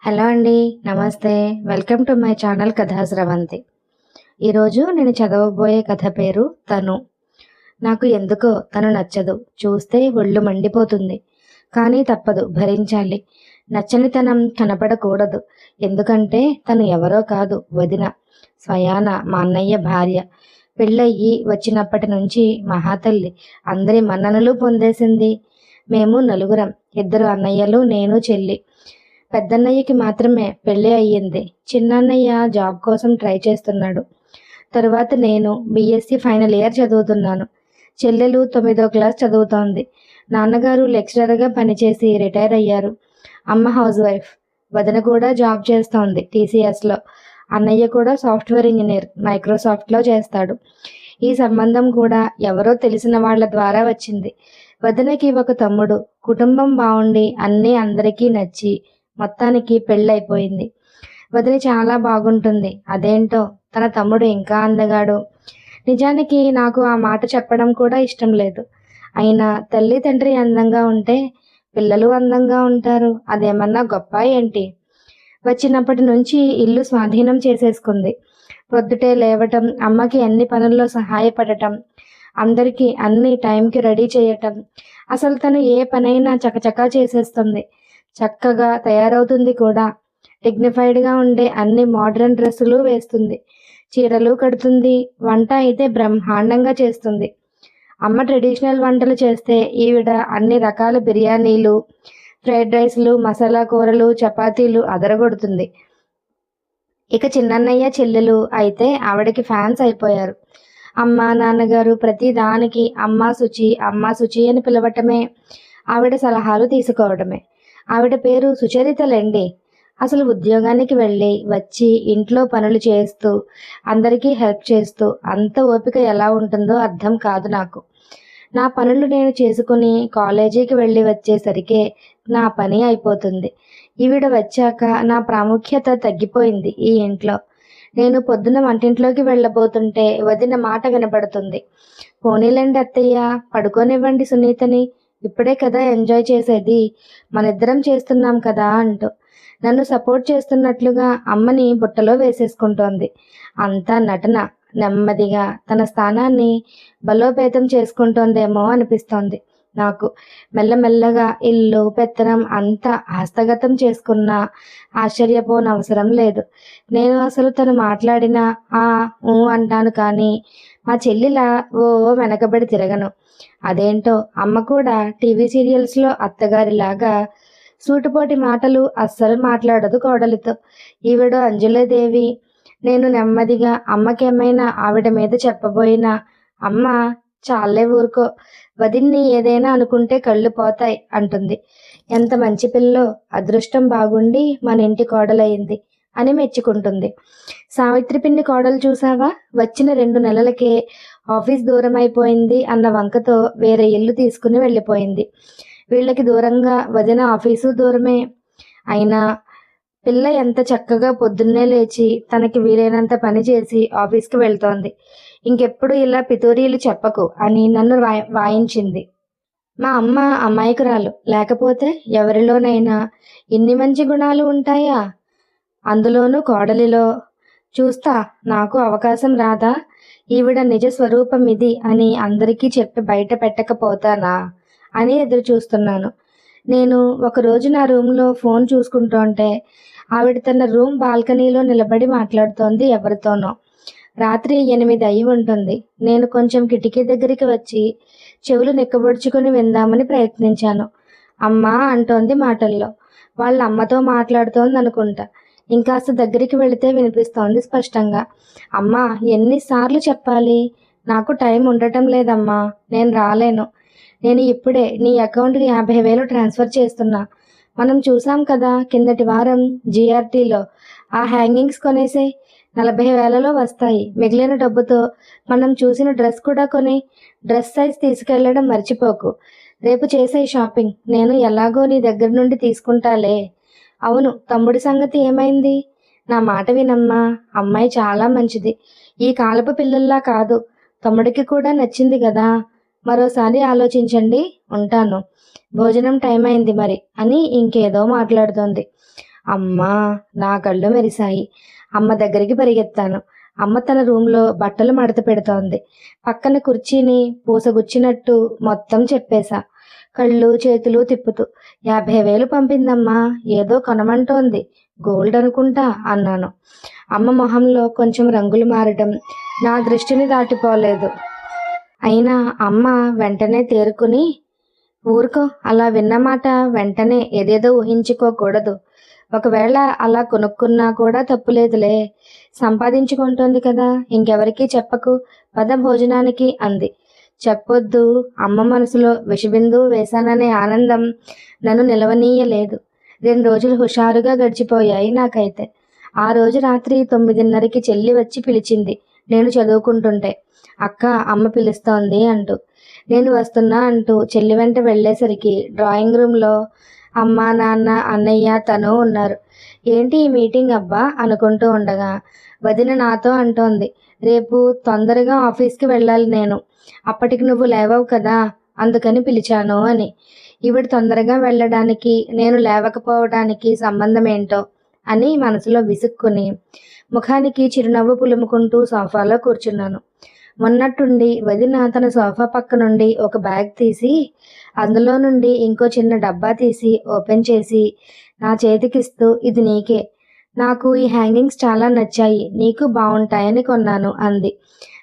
Hello అండి. నమస్తే. Welcome to my channel కథా స్రవంతి. ఈరోజు నేను చదవబోయే కథ పేరు 'తను'. నాకు ఎందుకో తను నచ్చదు. చూస్తే ఒళ్ళు మండిపోతుంది. కానీ తప్పదు, భరించాలి. నచ్చనితనం కనపడకూడదు. ఎందుకంటే తను ఎవరో కాదు, వదిన. స్వయాన మా అన్నయ్య భార్య. పెళ్ళయ్యి వచ్చినప్పటి నుంచి మహాతల్లి. అందరి మన్ననలు పొందేసింది. మేము నలుగురం. 2 అన్నయ్యలు, నేను, చెల్లి. పెద్దన్నయ్యకి మాత్రమే పెళ్ళి అయ్యింది. చిన్నన్నయ్య జాబ్ కోసం ట్రై చేస్తున్నాడు. తరువాత నేను బీఎస్సీ ఫైనల్ ఇయర్ చదువుతున్నాను. చెల్లెలు 9వ క్లాస్ చదువుతోంది. నాన్నగారు లెక్చరర్గా పనిచేసి రిటైర్ అయ్యారు. అమ్మ హౌస్ వైఫ్. వదిన కూడా జాబ్ చేస్తోంది టీసీఎస్లో. అన్నయ్య కూడా సాఫ్ట్వేర్ ఇంజనీర్ మైక్రోసాఫ్ట్లో చేస్తాడు. ఈ సంబంధం కూడా ఎవరో తెలిసిన వాళ్ళ ద్వారా వచ్చింది. వదినకి ఒక తమ్ముడు. కుటుంబం బాగుండి అన్నీ అందరికీ నచ్చి మొత్తానికి పెళ్ళైపోయింది. వదిన చాలా బాగుంటుంది. అదేంటో తన తమ్ముడు ఇంకా అందగాడు. నిజానికి నాకు ఆ మాట చెప్పడం కూడా ఇష్టం లేదు. అయినా తల్లి తండ్రి అందంగా ఉంటే పిల్లలు అందంగా ఉంటారు. అదేమన్నా గొప్ప ఏంటి? వచ్చినప్పటి నుంచి ఇల్లు స్వాధీనం చేసేసుకుంది. పొద్దుటే లేవటం, అమ్మకి అన్ని పనుల్లో సహాయపడటం, అందరికీ అన్ని టైంకి రెడీ చేయటం. అసలు తను ఏ పనైనా చకచకా చేసేస్తుంది. చక్కగా తయారవుతుంది కూడా. డిగ్నిఫైడ్గా ఉండే అన్ని మోడ్రన్ డ్రెస్సులు వేస్తుంది. చీరలు కడుతుంది. వంట అయితే బ్రహ్మాండంగా చేస్తుంది. అమ్మ ట్రెడిషనల్ వంటలు చేస్తే ఈవిడ అన్ని రకాల బిర్యానీలు, ఫ్రైడ్ రైస్లు, మసాలా కూరలు, చపాతీలు అదరగొడుతుంది. ఇక చిన్నన్నయ్య చెల్లెలు అయితే ఆవిడకి ఫ్యాన్స్ అయిపోయారు. అమ్మ నాన్నగారు ప్రతి దానికి అమ్మా శుచి అని పిలవటమే, ఆవిడ సలహాలు తీసుకోవడమే. ఆవిడ పేరు సుచరితలండి. అసలు ఉద్యోగానికి వెళ్ళి వచ్చి ఇంట్లో పనులు చేస్తూ అందరికీ హెల్ప్ చేస్తూ అంత ఓపిక ఎలా ఉంటుందో అర్థం కాదు నాకు. నా పనులు నేను చేసుకుని కాలేజీకి వెళ్ళి వచ్చేసరికే నా పని అయిపోతుంది. ఈవిడ వచ్చాక నా ప్రాముఖ్యత తగ్గిపోయింది ఈ ఇంట్లో. నేను పొద్దున వంటింట్లోకి వెళ్ళబోతుంటే వదిన మాట వినబడుతుంది. పోనీలండి అత్తయ్య, పడుకోనివ్వండి సునీతని, ఇప్పుడే కదా ఎంజాయ్ చేసేది, మనిద్దరం చేస్తున్నాం కదా అంటూ నన్ను సపోర్ట్ చేస్తున్నట్లుగా అమ్మని బుట్టలో వేసేసుకుంటోంది. అంతా నటన. నెమ్మదిగా తన స్థానాన్ని బలోపేతం చేసుకుంటోందేమో అనిపిస్తోంది నాకు. మెల్లమెల్లగా ఇల్లు పెత్తనం అంతా హస్తగతం చేసుకున్నా ఆశ్చర్యపోనవసరం లేదు. నేను అసలు తను మాట్లాడినా ఆ ఊ అంటాను, కానీ మా చెల్లిలా ఓ వెనకబడి తిరగను. అదేంటో అమ్మ కూడా టీవీ సీరియల్స్లో అత్తగారిలాగా సూటిపోటి మాటలు అస్సలు మాట్లాడదు కోడలితో. ఈవిడ అంజలేదేవి. నేను నెమ్మదిగా అమ్మకేమైనా ఆవిడ మీద చెప్పబోయినా అమ్మ చాలే ఊరుకో, వదిన్ని ఏదైనా అనుకుంటే కళ్ళు పోతాయి అంటుంది. ఎంత మంచి పిల్లో, అదృష్టం బాగుండి మన ఇంటి కోడలయ్యింది అని మెచ్చుకుంటుంది. సావిత్రి పిన్ని కోడలు చూసావా, వచ్చిన 2 నెలలకే ఆఫీస్ దూరం అయిపోయింది అన్న వంకతో వేరే ఇల్లు తీసుకుని వెళ్ళిపోయింది. వీళ్ళకి దూరంగా వదిన ఆఫీసు దూరమే. అయినా పిల్ల ఎంత చక్కగా పొద్దున్నే లేచి తనకి వీలైనంత పని చేసి ఆఫీస్కి వెళ్తోంది. ఇంకెప్పుడు ఇలా పితూరీలు చెప్పకు అని నన్ను వాయించింది. మా అమ్మ అమాయకురాలు. లేకపోతే ఎవరిలోనైనా ఇన్ని మంచి గుణాలు ఉంటాయా? అందులోనూ కోడలిలో. చూస్తా, నాకు అవకాశం రాదా? ఈవిడ నిజ స్వరూపం ఇది అని అందరికీ చెప్పి బయట పెట్టకపోతానా అని ఎదురు చూస్తున్నాను. నేను ఒకరోజు నా రూమ్లో ఫోన్ చూసుకుంటుంటే ఆవిడ తన రూమ్ బాల్కనీలో నిలబడి మాట్లాడుతోంది ఎవరితోనో. రాత్రి 8 అయి ఉంటుంది. నేను కొంచెం కిటికీ దగ్గరికి వచ్చి చెవులు నిక్కబొడుచుకొని విందామని ప్రయత్నించాను. అమ్మా అంటోంది మాటల్లో. వాళ్ళ అమ్మతో మాట్లాడుతోంది అనుకుంటా. ఇంకాస్త దగ్గరికి వెళితే వినిపిస్తోంది స్పష్టంగా. అమ్మా, ఎన్నిసార్లు చెప్పాలి? నాకు టైం ఉండటం లేదమ్మా, నేను రాలేను. నేను ఇప్పుడే నీ అకౌంట్కి 50,000 ట్రాన్స్ఫర్ చేస్తున్నా. మనం చూసాం కదా కిందటి వారం జిఆర్టీలో, ఆ హ్యాంగింగ్స్ కొనేసే 40,000లో వస్తాయి. మిగిలిన డబ్బుతో మనం చూసిన డ్రెస్ కూడా కొని డ్రెస్ సైజ్ తీసుకెళ్లడం మర్చిపోకు. రేపు చేసే షాపింగ్ నేను ఎలాగో నీ దగ్గర నుండి తీసుకుంటాలే. అవును, తమ్ముడి సంగతి ఏమైంది? నా మాట వినమ్మా, అమ్మాయి చాలా మంచిది. ఈ కాలపు పిల్లల్లా కాదు. తమ్ముడికి కూడా నచ్చింది కదా. మరోసారి ఆలోచించండి. ఉంటాను, భోజనం టైం అయింది మరి అని ఇంకేదో మాట్లాడుతోంది. అమ్మా! నా కళ్ళు మెరిశాయి. అమ్మ దగ్గరికి పరిగెత్తాను. అమ్మ తన రూమ్‌లో బట్టలు మడత పెడుతోంది. పక్కన కుర్చీని పూసగుచ్చినట్టు మొత్తం చెప్పేశా. కళ్ళు, చేతులు తిప్పుతూ. 50,000 పంపిందమ్మా. ఏదో కొనమంటోంది. గోల్డ్ అనుకుంటా అన్నాను. అమ్మ మొహంలో కొంచెం రంగులు మారటం నా దృష్టిని దాటిపోలేదు. అయినా అమ్మ వెంటనే తేరుకుని, ఊరుకో, అలా విన్నమాట వెంటనే ఏదేదో ఊహించుకోకూడదు. ఒకవేళ అలా కొనుక్కున్నా కూడా తప్పులేదులే. సంపాదించుకుంటోంది కదా, ఇంకెవరికీ చెప్పకు. పద భోజనానికి అంది. చెప్పొద్దు. అమ్మ మనసులో విషబిందువు వేశాననే ఆనందం నన్ను నిలవనీయలేదు. 2 రోజులు హుషారుగా గడిచిపోయాయి నాకైతే. ఆ రోజు రాత్రి 9:30కి చెల్లి వచ్చి పిలిచింది నేను చదువుకుంటుంటే. అక్క, అమ్మ పిలుస్తోంది అంటూ. నేను వస్తున్నా అంటూ చెల్లి వెంట వెళ్ళేసరికి డ్రాయింగ్ రూమ్లో అమ్మ, నాన్న, అన్నయ్య, తను ఉన్నారు. ఏంటి ఈ మీటింగ్ అబ్బా అనుకుంటూ ఉండగా వదిన నాతో అంటోంది, రేపు తొందరగా ఆఫీస్కి వెళ్ళాలి నేను. అప్పటికి నువ్వు లేవవు కదా, అందుకని పిలిచాను అని. ఈవిడ తొందరగా వెళ్ళడానికి నేను లేవకపోవడానికి సంబంధం ఏంటో అని మనసులో విసుక్కుని ముఖానికి చిరునవ్వు పులుముకుంటూ సోఫాలో కూర్చున్నాను. మొన్నట్టుండి వదిన తన సోఫా పక్క నుండి ఒక బ్యాగ్ తీసి అందులో నుండి ఇంకో చిన్న డబ్బా తీసి ఓపెన్ చేసి నా చేతికిస్తూ, ఇది నీకే. నాకు ఈ హ్యాంగింగ్స్ చాలా నచ్చాయి, నీకు బాగుంటాయని కొన్నాను అంది.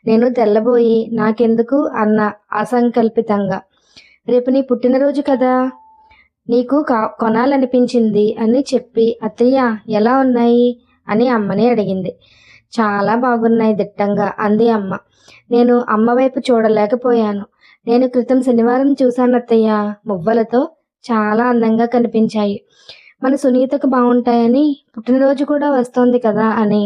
నేను తెల్లబోయి నాకెందుకు అన్న అసంకల్పితంగా. రేపు నీ పుట్టినరోజు కదా, నీకు కొనాలనిపించింది అని చెప్పి, అత్తయ్య ఎలా ఉన్నాయి అని అమ్మని అడిగింది. చాలా బాగున్నాయి దిట్టంగా అంది అమ్మ. నేను అమ్మ వైపు చూడలేకపోయాను. నేను క్రితం శనివారం చూశాను అత్తయ్య, మువ్వలతో చాలా అందంగా కనిపించాయి. మన సునీతకు బాగుంటాయని, పుట్టినరోజు కూడా వస్తోంది కదా అని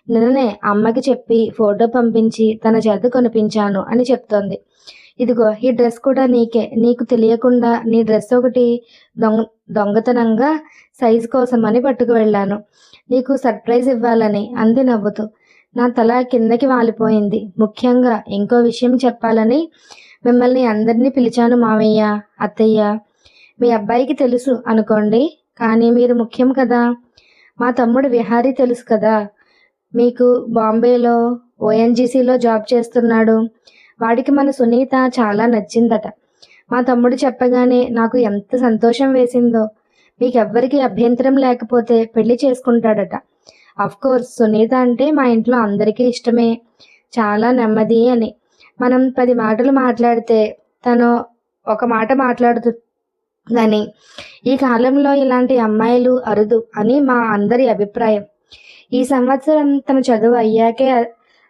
నిన్ననే అమ్మకి చెప్పి ఫోటో పంపించి తన చేత కొనిపించాను అని చెప్తోంది. ఇదిగో ఈ డ్రెస్ కూడా నీకే. నీకు తెలియకుండా నీ డ్రెస్ ఒకటి దొంగతనంగా సైజు కోసమని పట్టుకు వెళ్ళాను, నీకు సర్ప్రైజ్ ఇవ్వాలని అంది నవ్వుతూ. నా తల కిందకి వాలిపోయింది. ముఖ్యంగా ఇంకో విషయం చెప్పాలని మిమ్మల్ని అందరినీ పిలిచాను మావయ్య, అత్తయ్య. మీ అబ్బాయికి తెలుసు అనుకోండి, కానీ మీరు ముఖ్యం కదా. మా తమ్ముడు విహారీ తెలుసు కదా, మీకు బాంబేలో ఓఎన్జీసీలో జాబ్ చేస్తున్నాడు. వాడికి మన సునీత చాలా నచ్చిందట. మా తమ్ముడు చెప్పగానే నాకు ఎంత సంతోషం వేసిందో. మీకెవ్వరికి అభ్యంతరం లేకపోతే పెళ్లి చేసుకుంటాడట. కోర్స్ సునీత అంటే మా ఇంట్లో అందరికీ ఇష్టమే, చాలా నెమ్మది అని. మనం 10 మాటలు మాట్లాడితే తను ఒక మాట మాట్లాడుతుందని. ఈ కాలంలో ఇలాంటి అమ్మాయిలు అరుదు అని మా అందరి అభిప్రాయం. ఈ సంవత్సరం తన చదువు అయ్యాకే,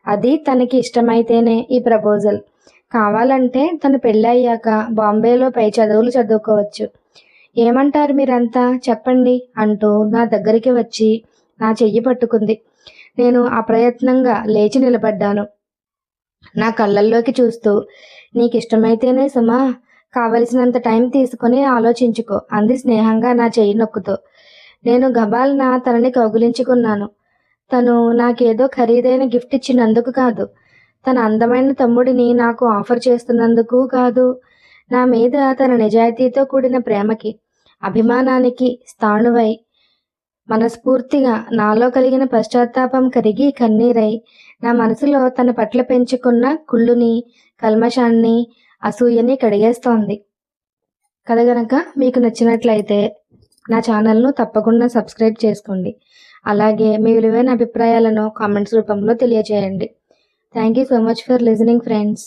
అది తనకి ఇష్టమైతేనే ఈ ప్రపోజల్. కావాలంటే తను పెళ్ళి అయ్యాక బాంబేలో పై చదువులు చదువుకోవచ్చు. ఏమంటారు మీరంతా చెప్పండి అంటూ నా దగ్గరికి వచ్చి నా చెయ్యి పట్టుకుంది. నేను అప్రయత్నంగా లేచి నిలబడ్డాను. నా కళ్ళల్లోకి చూస్తూ, నీకు ఇష్టమైతేనే సుమా, కావలసినంత టైం తీసుకొని ఆలోచించుకో అంది స్నేహంగా నా చెయ్యి నొక్కుతూ. నేను గబాల్న తనని కౌగిలించుకున్నాను. తను నాకేదో ఖరీదైన గిఫ్ట్ ఇచ్చినందుకు కాదు, తన అందమైన తమ్ముడిని నాకు ఆఫర్ చేస్తున్నందుకు కాదు, నా మీద తన నిజాయితీతో కూడిన ప్రేమకి, అభిమానానికి స్థాణువై మనస్ఫూర్తిగా నాలో కలిగిన పశ్చాత్తాపం కరిగి కన్నీరై నా మనసులో తన పట్ల పెంచుకున్న కుళ్ళుని, కల్మషాన్ని, అసూయని కడిగేస్తోంది. కథ గనక మీకు నచ్చినట్లయితే నా ఛానల్ను తప్పకుండా సబ్స్క్రైబ్ చేసుకోండి. అలాగే మీ విలువైన అభిప్రాయాలను కామెంట్స్ రూపంలో తెలియజేయండి. Thank you so much for listening friends.